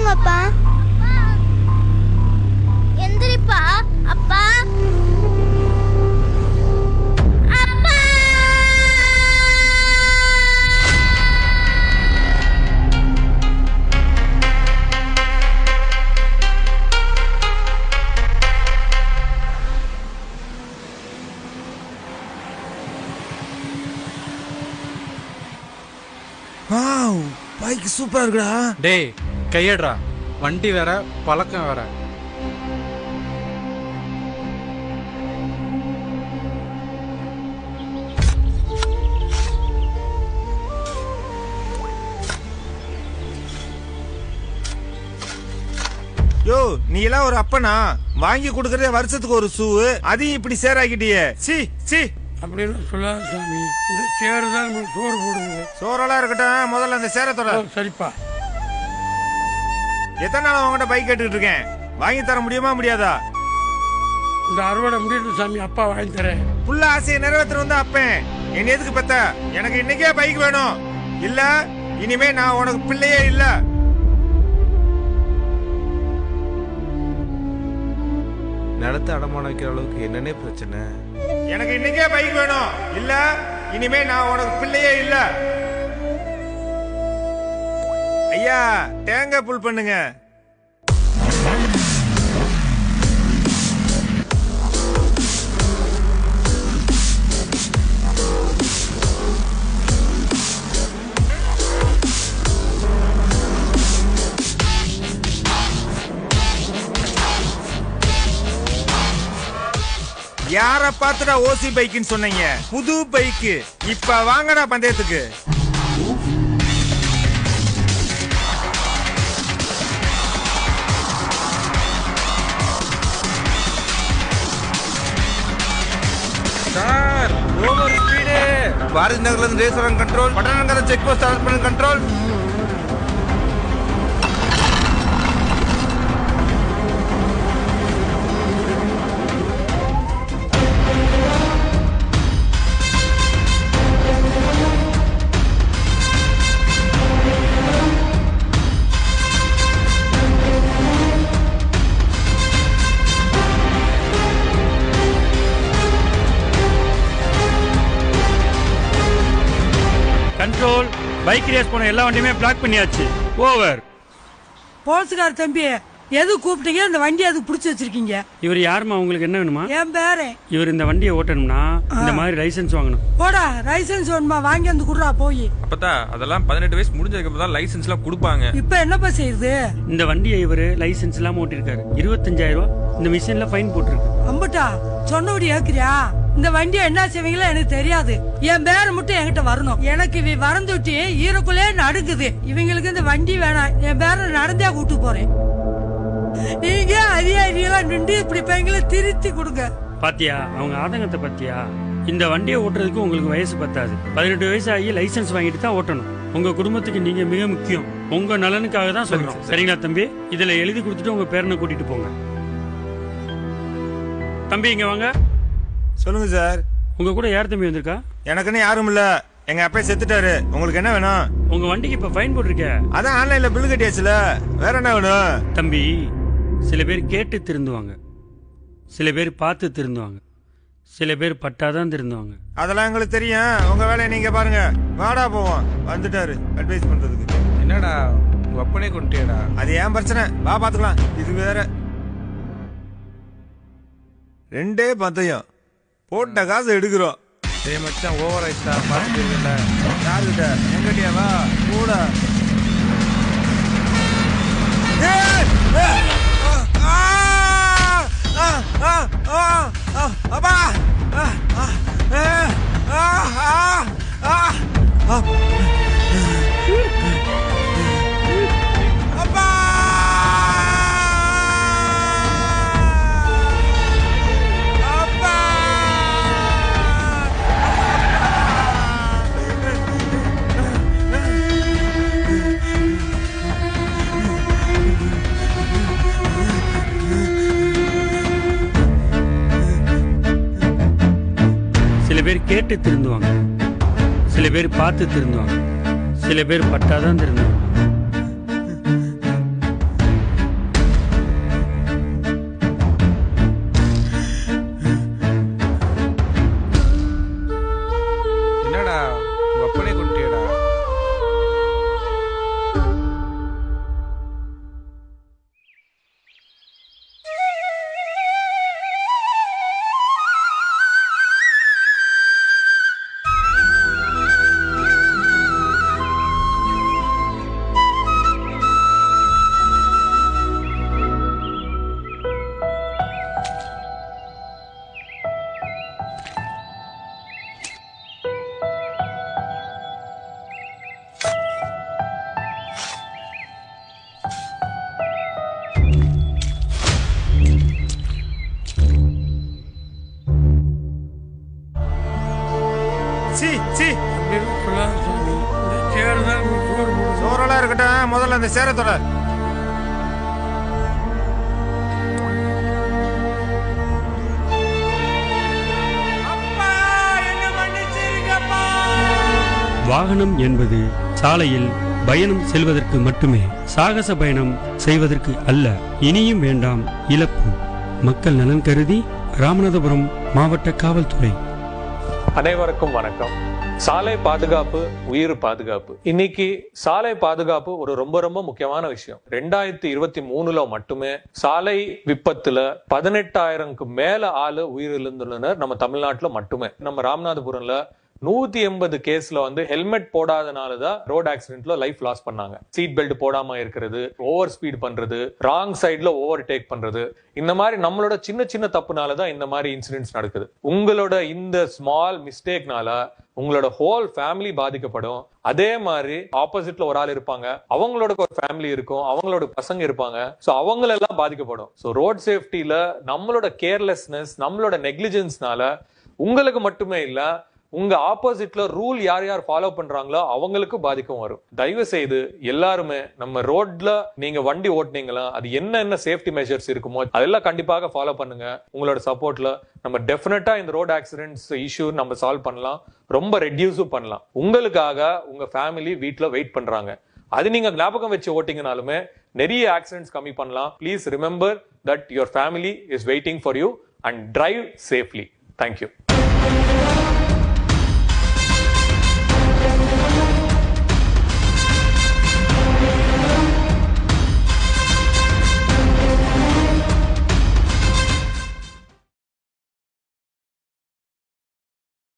தூங்குங்கப்பா. எந்திரிப்பா அப்பா. அப்பா வாவ், பைக் சூப்பரா இருக்குடா. டேய் கையடுறா, வண்டி வேற பழக்கம் வேற. யோ, நீ எல்லாம் ஒரு அப்பனா? வாங்கி கொடுக்கறதே வருஷத்துக்கு ஒரு ஷூ, அதையும் இப்படி சேராக்கிட்டியே. C C. அப்படின்னு சொல்லாத சாமி, இந்த சேரு தான் நம்மளுக்கு சோறு போடுங்க. சோறெல்லாம் இருக்கட்டும், முதல்ல அந்த சேரத்தோட. சரிப்பா. எத்தனை நாள் உங்ககிட்ட பைக் கேட்டுக்கிட்டு இருக்கேன், வாங்கி தர முடியுமா முடியாதா? இந்த அறுவடை முடியட்டும் சாமி, அப்பா வாங்கி தரேன். புள்ள ஆசையை நிறைவேற்ற வந்து அப்பேன் என்ன எதுக்கு பெத்த? எனக்கு இன்னைக்கே பைக் வேணும், இல்ல இனிமே நான் உனக்கு பிள்ளையே இல்ல. நிலத்தை அடமான வைக்கிற அளவுக்கு என்னன்னே பிரச்சனை? எனக்கு இன்னைக்கே பைக் வேணும், இல்ல இனிமே நான் உனக்கு பிள்ளையே இல்ல. ஐயா, தேங்காய் புல் பண்ணுங்க. யார பாத்துடா ஓசி பைக்குன்னு சொன்னீங்க? புது பைக்கு இப்ப வாங்கடா பந்தயத்துக்கு. Sir, over speed. பாரதி நகர்ல இருந்து ரேஸ்வரன் கண்ட்ரோல், பட்டணங்கர செக் போஸ்ட் ஸ்டார்ட் பண்ண கண்ட்ரோல். கண்ட்ரோல். பைக் ரேஸ் போன எல்லா வண்டியுமே பிளாக் பண்ணியாச்சு. ஓவர். போலீஸ்கார தம்பி, எது கூப்பிட்டீங்க? இந்த வண்டி அதுக்கு பிடிச்சி வச்சிருக்கீங்க. இவர் யாருமா? உங்களுக்கு என்ன வேணுமா? என் பேரு. இவர் இந்த வண்டியை ஓட்டணும்னா இந்த மாதிரி லைசென்ஸ் வாங்கணும். போடா, லைசென்ஸ் வேணுமா? வாங்கி வந்து குடுறா போய். அப்பதா அதெல்லாம் 18 வயசு முடிஞ்சதுக்கு அப்புறம் தான் லைசென்ஸ் எல்லாம் கொடுப்பாங்க. இப்ப என்னப்பா செய்யுது? இந்த வண்டியை இவர் லைசென்ஸ் இல்லாம ஓட்டிருக்காரு. 25,000 ரூபாய் இந்த மிஷின்ல ஃபைன் போட்டிருக்கு. அம்பட்டா, சொன்னபடி ஏக்குறியா? இந்த வண்டியை என்ன செய்வீங்களோ எனக்கு தெரியாது. என் பேரை மட்டும் என்கிட்ட வரணும். எனக்கு இவ வரந்துட்டி ஈரக்குள்ளே நடுக்குது. இவங்களுக்கு இந்த வண்டி வேணாம். என் பேரை நடந்தே கூட்டு போறேன். நீங்க அதிகாரிகளா நின்று இப்படி பையங்களை திருத்தி கொடுங்க. பாத்தியா அவங்க ஆதங்கத்தை? பாத்தியா? இந்த வண்டியை ஓட்டுறதுக்கு உங்களுக்கு வயசு பத்தாது. 18 வயசு ஆகி லைசென்ஸ் வாங்கிட்டு தான் ஓட்டணும். உங்க குடும்பத்துக்கு நீங்க மிக முக்கியம். உங்க நலனுக்காக தான் சொல்றோம். சரிங்களா தம்பி? இதுல எழுதி கொடுத்துட்டு உங்க பேரனை கூட்டிட்டு போங்க. தம்பி இங்க வாங்க. சொல்லுங்க சார். உங்க கூட யார் தம்பி வந்திருக்கா? எனக்குன்னு யாரும் இல்ல, எங்க அப்பா செத்துட்டாரு. உங்களுக்கு என்ன வேணும்? உங்க வண்டிக்கு இப்ப ஃபைன் போட்டிருக்க. அதான் ஆன்லைன்ல பில் கட்டியாச்சுல, வேற என்ன வேணும்? தம்பி, சில பேர் கேட்டு திருந்துவாங்க, சில பேர் பார்த்து திருந்துவாங்க, சில பேர் பட்டாதான் திருந்துவாங்க. அதெல்லாம் எங்களுக்கு தெரியும். உங்க வேலையை நீங்க பாருங்க. வாடா போவோம். வந்துட்டாரு அட்வைஸ் பண்றதுக்கு. என்னடா உங்க அப்பனே கொண்டுட்டியாடா? அது ஏன் பிரச்சனை, வா பாத்துக்கலாம். இது வேற. ரெண்டே பந்தயம், போட்ட காசு எடுக்கிறோம். டேய் மச்சான், ஓவர் ஆயிட்டா. பாத்துட்டீங்கல்ல? யாருகிட்ட? எங்கிட்டயா? வா கூட. அப்பா சில பேர் கேட்டு திருந்துவாங்க, சில பேர் பார்த்து திருந்துவாங்க, சில பேர் பட்டாதான் திருந்துவாங்க. சீ சீ அப்படி சொல்லாத சாமி இந்த சேர் தான் நமக்கு சோறு போடுது. சோறெல்லாம் இருக்கட்டும், முதல்ல அந்த சேரத்தோட. அப்பா, என்னை மன்னிச்சிருங்கப்பா. வாகனம் என்பது சாலையில் பயணம் செல்வதற்கு மட்டுமே, சாகச பயணம் செய்வதற்கு அல்ல. இனியும் வேண்டாம் இழப்பு. மக்கள் நலன் கருதி ராமநாதபுரம் மாவட்ட காவல்துறை. அனைவருக்கும் வணக்கம். சாலை பாதுகாப்பு உயிர் பாதுகாப்பு. இன்னைக்கு சாலை பாதுகாப்பு ஒரு ரொம்ப ரொம்ப முக்கியமான விஷயம். 2023 மட்டுமே சாலை விபத்துல 18,000க்கு மேல ஆளு உயிரிழந்துள்ளனர் நம்ம தமிழ்நாட்டுல மட்டுமே. நம்ம ராமநாதபுரம்ல 180 கேஸ்ல வந்து ஹெல்மெட் போடாதனாலதான் ரோட் ஆக்சிடென்ட்ல லைஃப் லாஸ் பண்ணாங்க. சீட் பெல்ட் போடாம இருக்கிறது, ஓவர் ஸ்பீட் பண்றது, ராங் சைட்ல ஓவர் டேக் பண்றது, இந்த மாதிரி நம்மளோட சின்ன சின்ன தப்புனாலதான் இந்த மாதிரி இன்சிடென்ட்ஸ் நடக்குது. உங்களோட இந்த ஸ்மால் மிஸ்டேக்னால உங்களோட ஹோல் ஃபேமிலி பாதிக்கப்படும். அதே மாதிரி ஆப்போசிட்ல ஒரு ஆள் இருப்பாங்க, அவங்களோட ஒரு ஃபேமிலி இருக்கும், அவங்களோட பசங்க இருப்பாங்க, சோ அவங்களெல்லாம் பாதிக்கப்படும். சோ ரோட் சேஃப்டில நம்மளோட கேர்லெஸ்னஸ், நம்மளோட நெக்லிஜென்ஸ்னால உங்களுக்கு மட்டுமே இல்ல, உங்க ஆப்போசிட்ல ரூல் யார் யார் ஃபாலோ பண்றாங்களோ அவங்களுக்கு பாதிக்கும் வரும். தயவு செய்து எல்லாருமே நம்ம ரோட்ல நீங்க வண்டி ஓட்டுனீங்களா, அது என்ன சேஃப்டி மெஷர்ஸ் இருக்குமோ அதெல்லாம் கண்டிப்பாக ஃபாலோ பண்ணுங்க. உங்களோட சப்போர்ட்ல நம்ம டெஃபினட்டா இந்த ரோட் ஆக்சிடென்ட்ஸ் இஷ்யூ நம்ம சால்வ் பண்ணலாம், ரொம்ப ரெடியூஸும் பண்ணலாம். உங்களுக்காக உங்க ஃபேமிலி வீட்ல வெயிட் பண்றாங்க. அது நீங்க ஞாபகம் வச்சு ஓட்டிங்கனாலுமே நிறைய ஆக்சிடென்ட்ஸ் கம்மி பண்ணலாம். Please remember that your family is waiting for you and drive safely. Thank you.